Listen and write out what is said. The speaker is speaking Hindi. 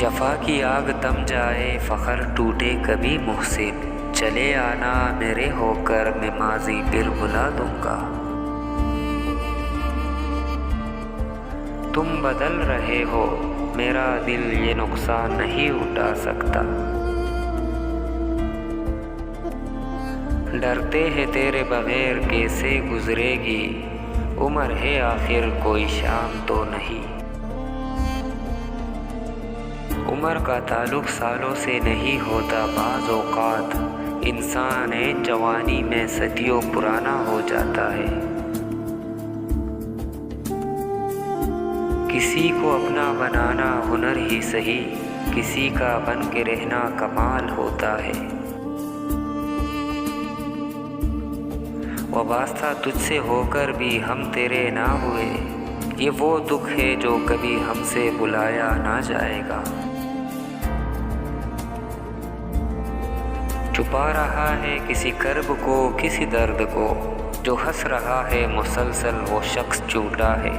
जफ़ा की आग दम जाए फ़ख्र टूटे कभी मुँह से, चले आना मेरे होकर मैं माज़ी फिर बुला दूँगा। तुम बदल रहे हो मेरा दिल ये नुकसान नहीं उठा सकता। डरते हैं तेरे बगैर कैसे गुजरेगी उम्र है आखिर कोई शाम तो नहीं। उम्र का ताल्लुक सालों से नहीं होता, बाज़ औक़ात इंसान है जवानी में सदियों पुराना हो जाता है। किसी को अपना बनाना हुनर ही सही, किसी का बन के रहना कमाल होता है। वाबस्ता तुझसे होकर भी हम तेरे ना हुए, ये वो दुख है जो कभी हमसे बुलाया ना जाएगा। छुपा रहा है किसी कर्ब को किसी दर्द को, जो हंस रहा है मुसलसल वो शख्स झूठा है।